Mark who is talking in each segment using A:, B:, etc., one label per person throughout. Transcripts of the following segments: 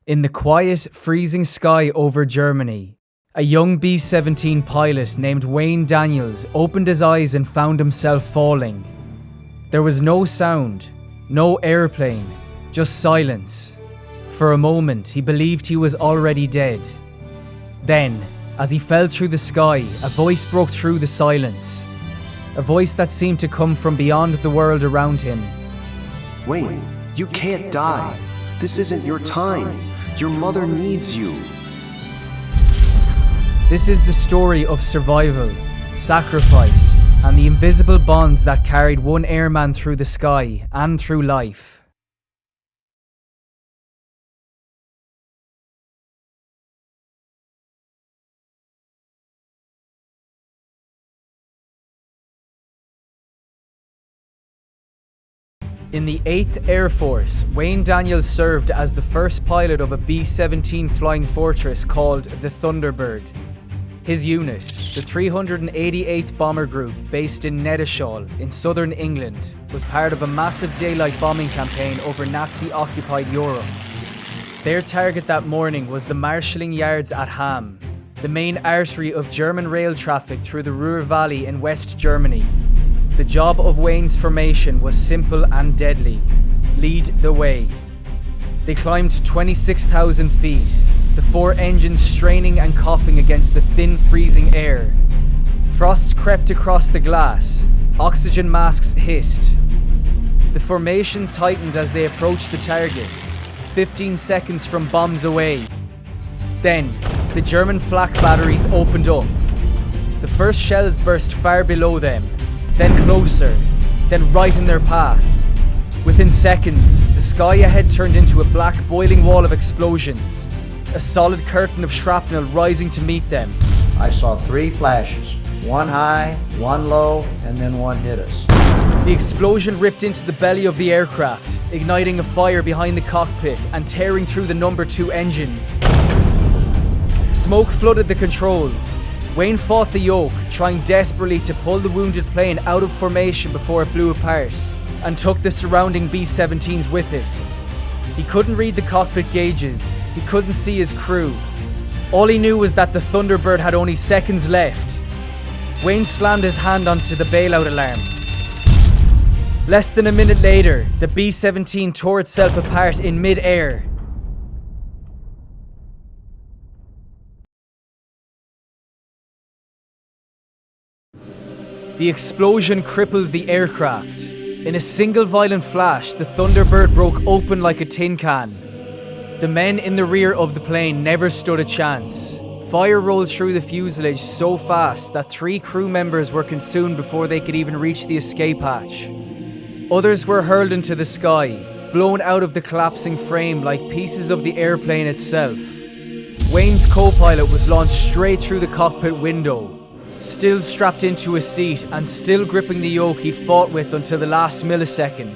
A: In the quiet, freezing sky over Germany, a young B-17 pilot named Wayne Daniels opened his eyes and found himself falling. There was no sound, no airplane, just silence. For a moment, he believed he was already dead. Then, as he fell through the sky, a voice broke through the silence. A voice that seemed to come from beyond the world around him.
B: Wayne, you can't die. This isn't your time. Your mother needs you.
A: This is the story of survival, sacrifice, and the invisible bonds that carried one airman through the sky and through life. In the 8th Air Force, Wayne Daniels served as the first pilot of a B-17 flying fortress called the Thunderbird. His unit, the 388th Bomber Group based in Nettishall in southern England, was part of a massive daylight bombing campaign over Nazi-occupied Europe. Their target that morning was the marshalling yards at Hamm, the main artery of German rail traffic through the Ruhr Valley in West Germany. The job of Wayne's formation was simple and deadly. Lead the way. They climbed to 26,000 feet, the 4 engines straining and coughing against the thin, freezing air. Frost crept across the glass. Oxygen masks hissed. The formation tightened as they approached the target, 15 seconds from bombs away. Then, the German flak batteries opened up. The first shells burst far below them, then closer, then right in their path. Within seconds, the sky ahead turned into a black boiling wall of explosions, a solid curtain of shrapnel rising to meet them.
C: I saw 3 flashes, one high, one low, and then one hit us.
A: The explosion ripped into the belly of the aircraft, igniting a fire behind the cockpit and tearing through the number 2 engine. Smoke flooded the controls. Wayne fought the yoke, trying desperately to pull the wounded plane out of formation before it blew apart, and took the surrounding B-17s with it. He couldn't read the cockpit gauges, he couldn't see his crew. All he knew was that the Thunderbird had only seconds left. Wayne slammed his hand onto the bailout alarm. Less than a minute later, the B-17 tore itself apart in mid-air. The explosion crippled the aircraft. In a single violent flash, the Thunderbird broke open like a tin can. The men in the rear of the plane never stood a chance. Fire rolled through the fuselage so fast that 3 crew members were consumed before they could even reach the escape hatch. Others were hurled into the sky, blown out of the collapsing frame like pieces of the airplane itself. Wayne's co-pilot was launched straight through the cockpit window, still strapped into a seat and still gripping the yoke he'd fought with until the last millisecond.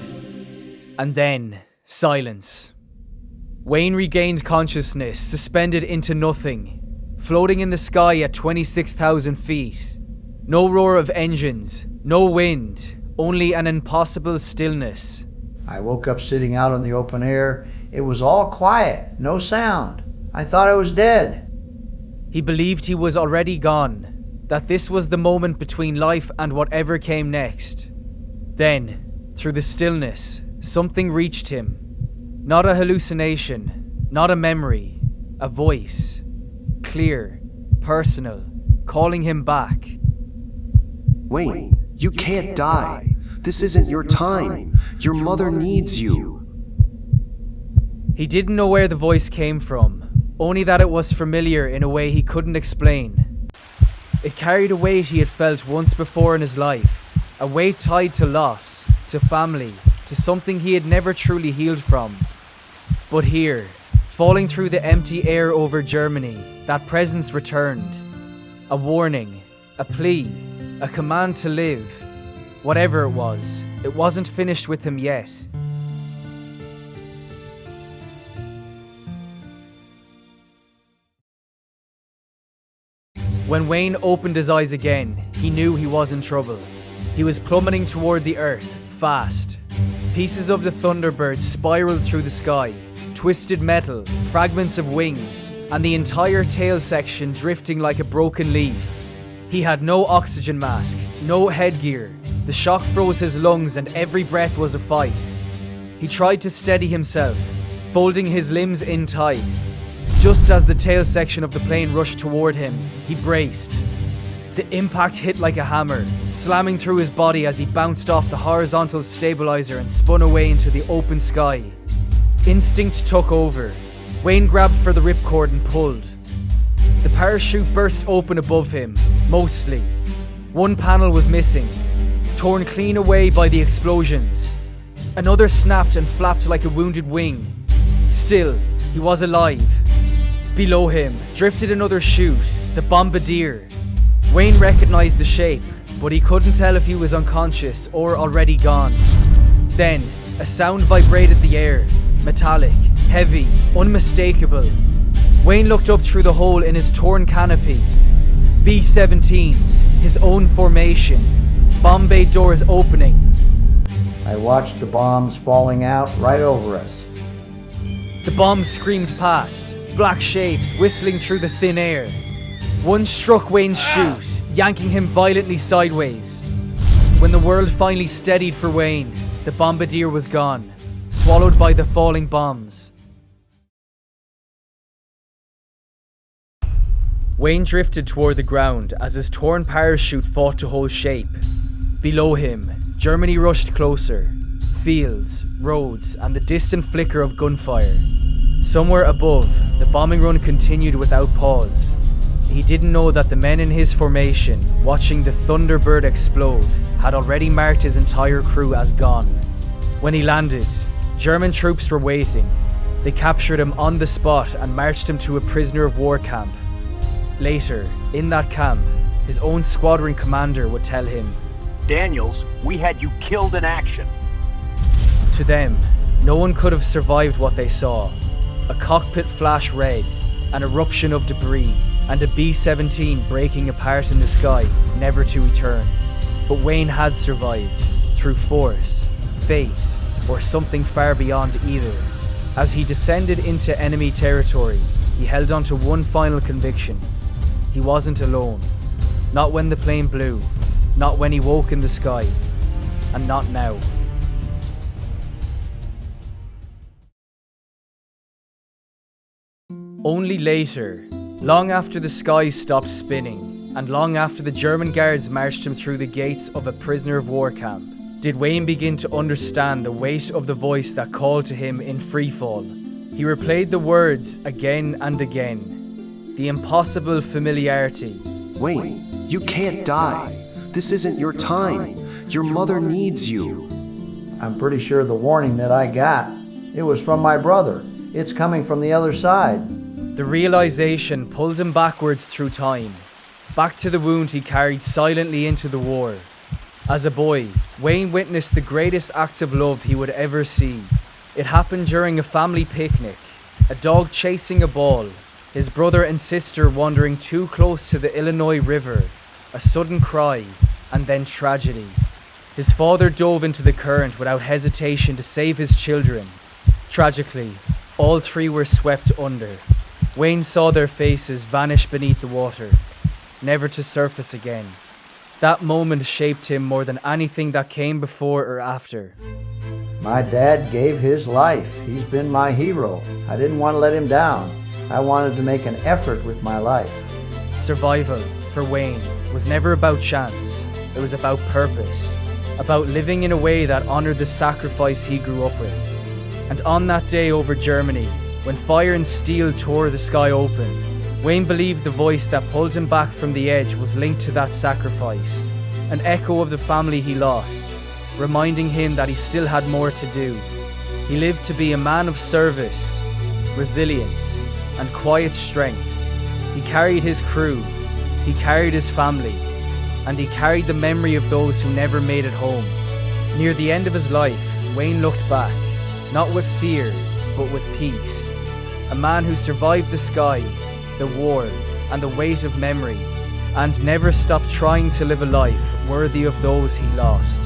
A: And then, silence. Wayne regained consciousness, suspended into nothing, floating in the sky at 26,000 feet. No roar of engines, no wind, only an impossible stillness.
C: I woke up sitting out in the open air. It was all quiet, no sound. I thought I was dead.
A: He believed he was already gone, that this was the moment between life and whatever came next. Then, through the stillness, something reached him. Not a hallucination, not a memory, a voice. Clear, personal, calling him back.
B: Wayne, you can't die. This isn't your time. Your mother needs you.
A: He didn't know where the voice came from, only that it was familiar in a way he couldn't explain. It carried a weight he had felt once before in his life, a weight tied to loss, to family, to something he had never truly healed from. But here, falling through the empty air over Germany, that presence returned. A warning, a plea, a command to live. Whatever it wasn't finished with him yet. When Wayne opened his eyes again, he knew he was in trouble. He was plummeting toward the earth, fast. Pieces of the Thunderbird spiraled through the sky, twisted metal, fragments of wings, and the entire tail section drifting like a broken leaf. He had no oxygen mask, no headgear. The shock froze his lungs and every breath was a fight. He tried to steady himself, folding his limbs in tight. Just as the tail section of the plane rushed toward him, he braced. The impact hit like a hammer, slamming through his body as he bounced off the horizontal stabilizer and spun away into the open sky. Instinct took over. Wayne grabbed for the ripcord and pulled. The parachute burst open above him, mostly. One panel was missing, torn clean away by the explosions. Another snapped and flapped like a wounded wing. Still, he was alive. Below him drifted another chute, the Bombardier. Wayne recognized the shape, but he couldn't tell if he was unconscious or already gone. Then, a sound vibrated the air, metallic, heavy, unmistakable. Wayne looked up through the hole in his torn canopy. B-17s, his own formation, bomb bay doors opening.
C: I watched the bombs falling out right over us.
A: The bombs screamed past, black shapes whistling through the thin air. One struck Wayne's chute, yanking him violently sideways. When the world finally steadied for Wayne, the Bombardier was gone, swallowed by the falling bombs. Wayne drifted toward the ground as his torn parachute fought to hold shape. Below him, Germany rushed closer. Fields, roads, and the distant flicker of gunfire. Somewhere above, the bombing run continued without pause. He didn't know that the men in his formation, watching the Thunderbird explode, had already marked his entire crew as gone. When he landed, German troops were waiting. They captured him on the spot and marched him to a prisoner of war camp. Later, in that camp, his own squadron commander would tell him,
D: "Daniels, we had you killed in action."
A: To them, no one could have survived what they saw. A cockpit flash red, an eruption of debris, and a B-17 breaking apart in the sky, never to return. But Wayne had survived, through force, fate, or something far beyond either. As he descended into enemy territory, he held on to one final conviction. He wasn't alone. Not when the plane blew, not when he woke in the sky, and not now. Only later, long after the skies stopped spinning, and long after the German guards marched him through the gates of a prisoner of war camp, did Wayne begin to understand the weight of the voice that called to him in freefall. He replayed the words again and again. The impossible familiarity.
B: Wayne, you can't die. This isn't your time. Your mother needs you.
C: I'm pretty sure the warning that I got, it was from my brother. It's coming from the other side.
A: The realization pulled him backwards through time, back to the wound he carried silently into the war. As a boy, Wayne witnessed the greatest act of love he would ever see. It happened during a family picnic, a dog chasing a ball, his brother and sister wandering too close to the Illinois River, a sudden cry, and then tragedy. His father dove into the current without hesitation to save his children. Tragically, all three were swept under. Wayne saw their faces vanish beneath the water, never to surface again. That moment shaped him more than anything that came before or after.
C: My dad gave his life. He's been my hero. I didn't want to let him down. I wanted to make an effort with my life.
A: Survival, for Wayne, was never about chance. It was about purpose, about living in a way that honored the sacrifice he grew up with. And on that day over Germany, when fire and steel tore the sky open, Wayne believed the voice that pulled him back from the edge was linked to that sacrifice, an echo of the family he lost, reminding him that he still had more to do. He lived to be a man of service, resilience, and quiet strength. He carried his crew, he carried his family, and he carried the memory of those who never made it home. Near the end of his life, Wayne looked back, not with fear, but with peace. A man who survived the sky, the war, and the weight of memory, and never stopped trying to live a life worthy of those he lost.